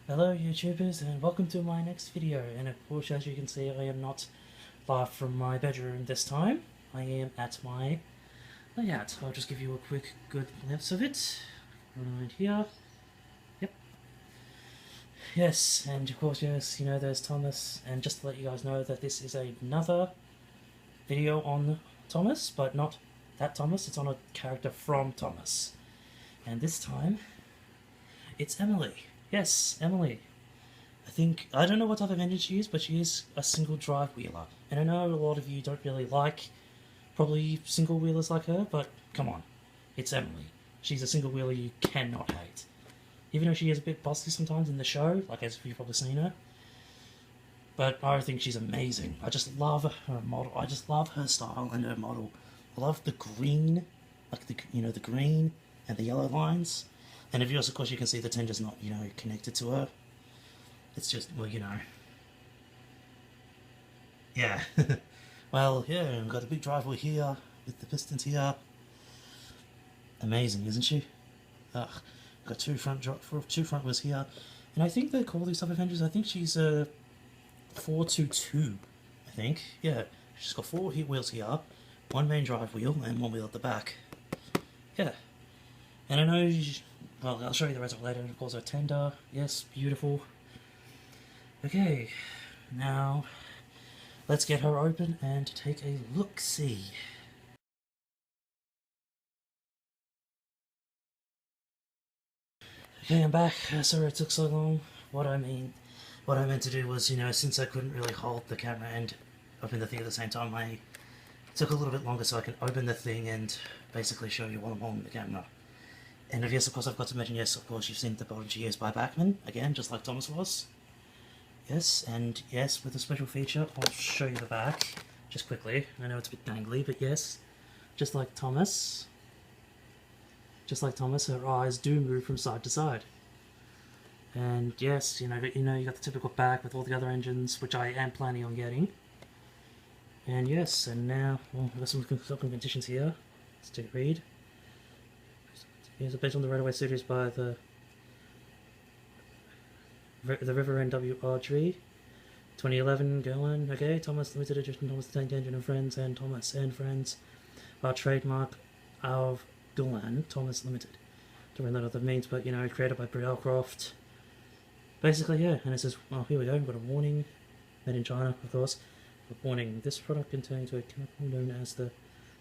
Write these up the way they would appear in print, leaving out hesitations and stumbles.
Hello YouTubers, and welcome to my next video. And of course, as you can see, I am not live from my bedroom this time. I am at my layout. I'll just give you a quick good glimpse of it. Right here. Yep. Yes, and of course, yes, you know, there's Thomas. And just to let you guys know that this is another video on Thomas, but not that Thomas. It's on a character from Thomas. And this time, it's Emily. Yes, Emily. I don't know what type of engine she is, but she is a single drive wheeler. And I know a lot of you don't really like probably single wheelers like her, but come on. It's Emily. She's a single wheeler you cannot hate. Even though she is a bit bossy sometimes in the show, like as you've probably seen her. But I think she's amazing. I just love her model. I just love her style and her model. I love the green, like the green and the yellow lines. And if you also, of course, you can see the tender's not, connected to her. It's just, well, yeah. Well, yeah, we've got a big driveway here with the pistons here. Amazing, isn't she? Ugh. Got two front wheels here. And I think they call these type of engines, I think she's a 422, I think. Yeah, she's got four wheels here, one main drive wheel, and one wheel at the back. Yeah. And I know, well, I'll show you the rest of it later. Of course, her tender. Yes, beautiful. Okay, now let's get her open and take a look-see. Okay, I'm back. Sorry it took so long. What I meant to do was, since I couldn't really hold the camera and open the thing at the same time, it took a little bit longer so I can open the thing and basically show you what I'm holding the camera. And yes, of course, I've got to mention, yes, of course, you've seen the bottom she is by Bachmann, again, just like Thomas was. Yes, and yes, with a special feature, I'll show you the back, just quickly. I know it's a bit dangly, but yes, just like Thomas, her eyes do move from side to side. And yes, you got the typical back with all the other engines, which I am planning on getting. And yes, and now, well, we've got some conditions here. Let's take a read. Here's based on the Railway series by the River and WRG. 2011, going, okay, Thomas Limited Edition, Thomas the Tank Engine and Friends, and Thomas and Friends are trademark of Gulan, Thomas Limited. Don't really know what that means, but, created by Britt Elcroft. Basically, yeah, and it says, well, here we go, we've got a warning, made in China, of course. A warning, this product contains a chemical known as the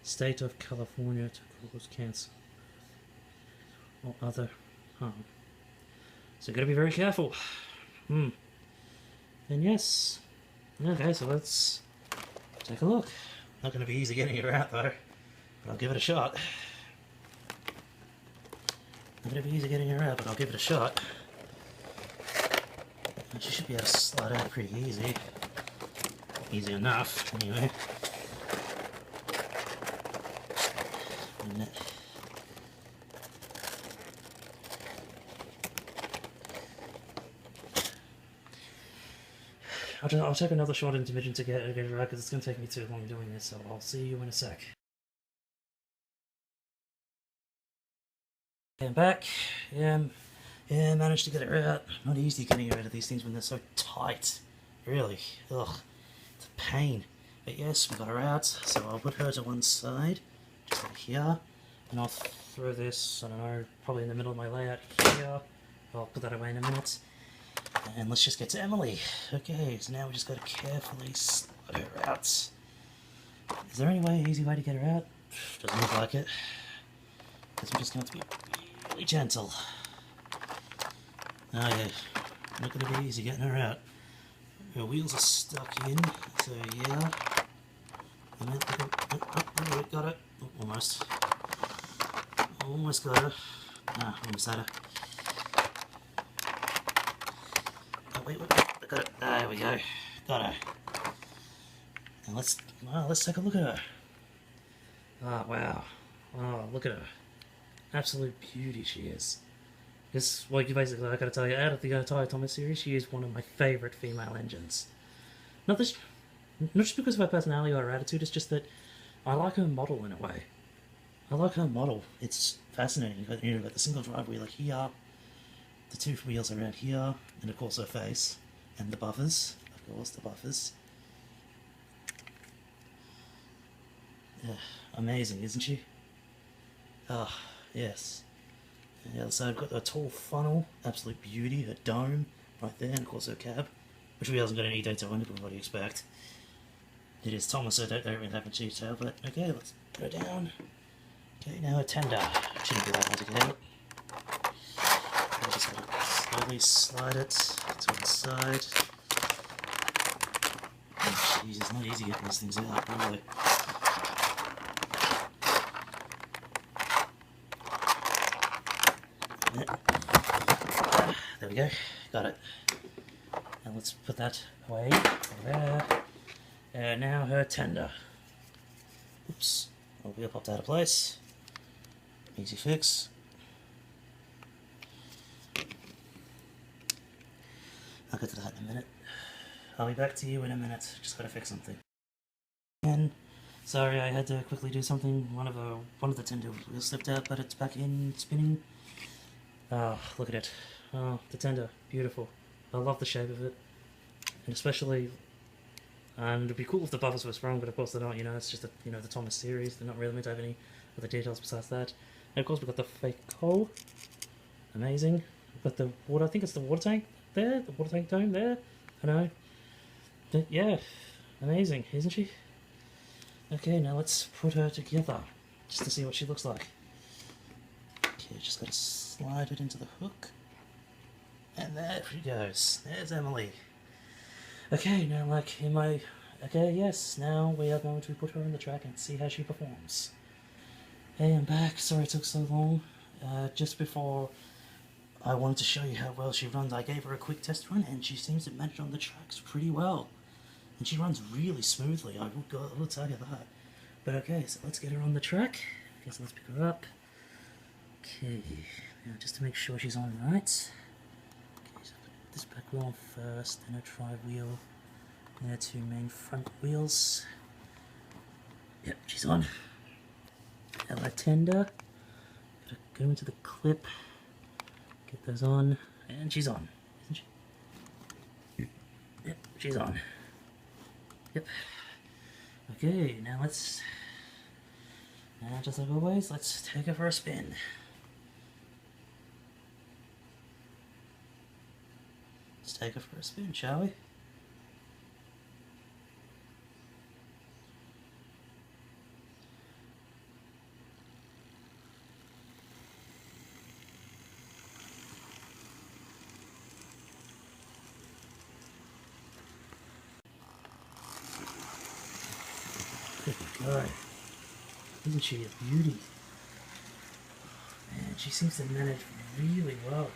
State of California to cause cancer or other harm. So you've got to be very careful. And yes. Okay, so let's take a look. Not going to be easy getting her out though, but I'll give it a shot. Not going to be easy getting her out, but I'll give it a shot. And she should be able to slide out pretty easy. Easy enough, anyway. I'll take another short intermission to get it right, because it's going to take me too long doing this, so I'll see you in a sec. Okay, I'm back. Yeah, managed to get it out. Not easy getting it out of these things when they're so tight. Really. Ugh. It's a pain. But yes, we got her out, so I'll put her to one side, just like here. And I'll throw this, I don't know, probably in the middle of my layout here. I'll put that away in a minute. And let's just get to Emily. Okay, so now we just got to carefully slide her out. Is there any easy way to get her out? Doesn't look like it. Because I'm just going to have to be really gentle. Oh yeah, not going to be easy getting her out. Her wheels are stuck in, so yeah. And then, oh, got it. Oh, almost. Almost got her. Ah, almost had her. wait, got it. There we go. Got her. And let's take a look at her. Ah, wow. Oh, look at her. Absolute beauty she is. This, well, basically, I gotta tell you, out of the entire Thomas series, she is one of my favourite female engines. Not just because of her personality or her attitude, it's just that I like her model in a way. I like her model. It's fascinating. You've got the single drive wheel here, the two wheels around here, and of course her face, and the buffers. Of course, the buffers. Yeah, amazing, isn't she? Ah, yes. And the other side, I've got a tall funnel, absolute beauty, her dome right there, and of course her cab, which really hasn't got any detail in it, but what do you expect? It is Thomas, so don't really have much detail, but okay, let's put her down. Okay, now a tender. Shouldn't be that hard to get out. I just gotta slowly slide it to one side. Oh, jeez, it's not easy getting these things out, really. There we go, got it. Now let's put that away, there. And now her tender. Oops, our wheel popped out of place. Easy fix. I'll get to that in a minute. I'll be back to you in a minute. Just gotta fix something. And sorry, I had to quickly do something. One of the tender wheels slipped out, but it's back in spinning. Oh, look at it. Oh, the tender, beautiful. I love the shape of it, and especially. And it'd be cool if the buffers were sprung, but of course they're not. You know, it's just the Thomas series. They're not really meant to have any other details besides that. And of course we've got the fake coal. Amazing. We've got the water. I think it's the water tank there. The water tank dome there. I know. Yeah, amazing, isn't she? Okay, now let's put her together just to see what she looks like. Okay, just gotta slide it into the hook. And there she goes. There's Emily. Okay, now yes, now we are going to put her on the track and see how she performs. Hey, I'm back. Sorry it took so long. Just before I wanted to show you how well she runs, I gave her a quick test run and she seems to manage on the tracks pretty well. And she runs really smoothly, I will tell you that. But okay, so let's get her on the track. Okay, so let's pick her up. Okay, now just to make sure she's on right. Okay, so put this back wheel on first, then a drive wheel, then our two main front wheels. Yep, she's on. Now our tender. Gotta go into the clip, get those on, and she's on, isn't she? Yep, she's on. Yep. Okay, now just like always, let's take her for a spin. Let's take her for a spin, shall we? Good God. Isn't she a beauty? Man, she seems to manage really well.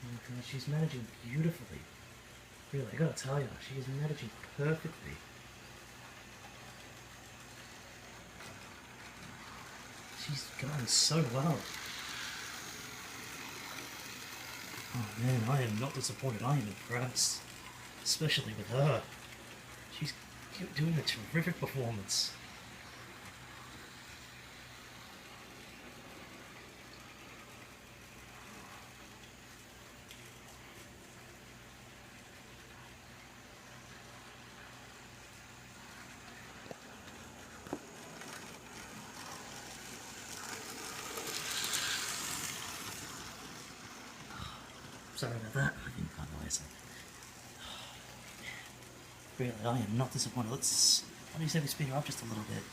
Oh God, she's managing beautifully. Really, I gotta tell you, she is managing perfectly. She's going so well. Oh man, I am not disappointed, I am impressed. Especially with her. She's doing a terrific performance. Sorry about that, I didn't find the way so. Really, I am not disappointed. What do you say we speed her up just a little bit?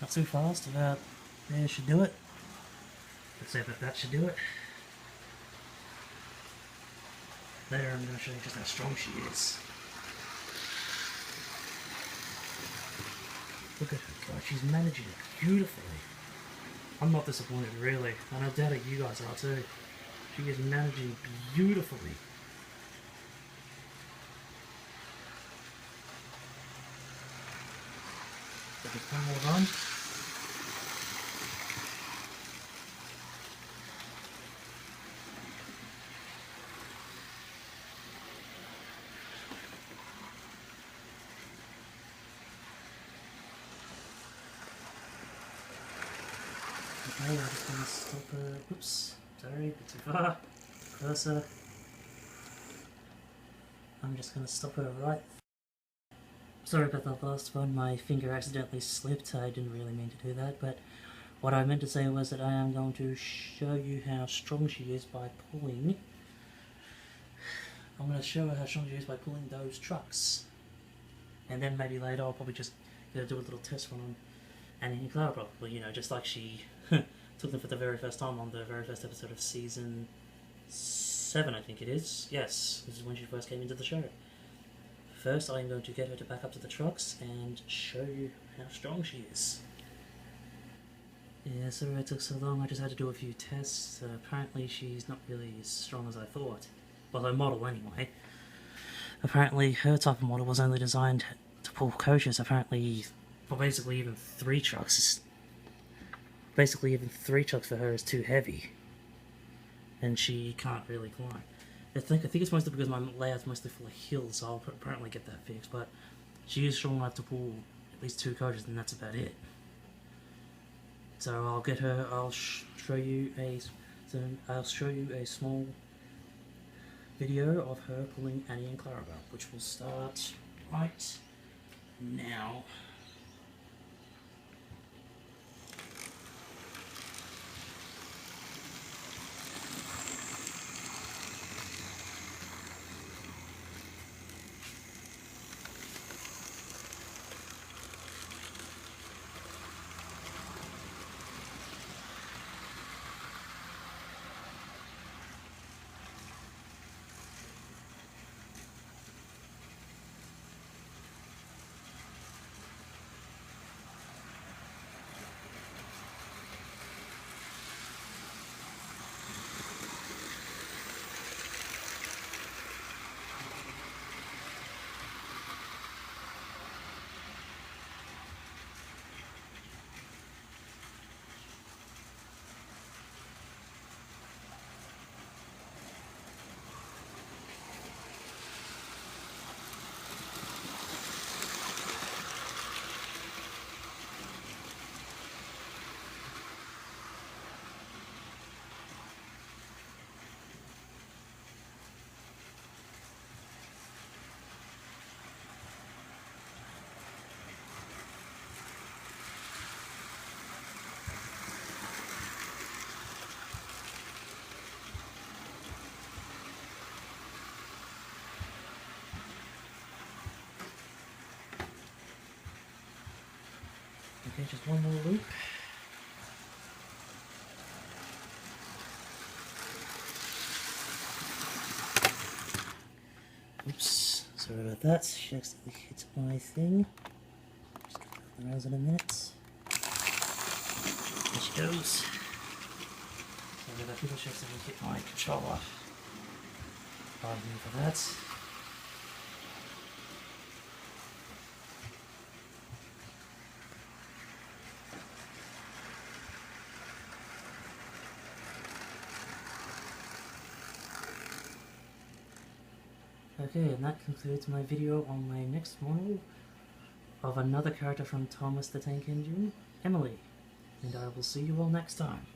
Not too fast, about there should do it. Let's say that should do it. Later I'm going to show you just how strong she is. Look at her, God, she's managing it beautifully. I'm not disappointed, really, and I doubt it you guys are too. She is managing beautifully. So just one more run. Okay, I'm just going to stop her. Oops, sorry, a bit too far. Cursor. I'm just going to stop her right. Sorry about the last one, my finger accidentally slipped. I didn't really mean to do that, but what I meant to say was that I am going to show you how strong she is by pulling. I'm going to show her how strong she is by pulling those trucks. And then maybe later I'll probably just do a little test run on Annie and Clara, probably, you know, just like she took them for the very first time on the very first episode of season 7, I think it is. Yes, this is when she first came into the show. First, I'm going to get her to back up to the trucks and show you how strong she is. Yeah, sorry it took so long. I just had to do a few tests. Apparently she's not really as strong as I thought. Well, her model anyway. Apparently her type of model was only designed to pull coaches. Apparently, well, basically even 3 trucks. Basically even 3 trucks for her is too heavy. And she can't really climb. I think it's mostly because my layout's mostly full of hills, so I'll apparently get that fixed, but she is strong enough to pull at least 2 coaches, and that's about it. So I'll get her, I'll show you a small video of her pulling Annie and Clara up, which will start right now. Okay, just one more loop. Oops, sorry about that. She accidentally hit my thing. Just get the rails in a minute. There she goes. Sorry about that, people she accidentally hit my controller. Pardon me for that. Okay, and that concludes my video on my next model of another character from Thomas the Tank Engine, Emily. And I will see you all next time.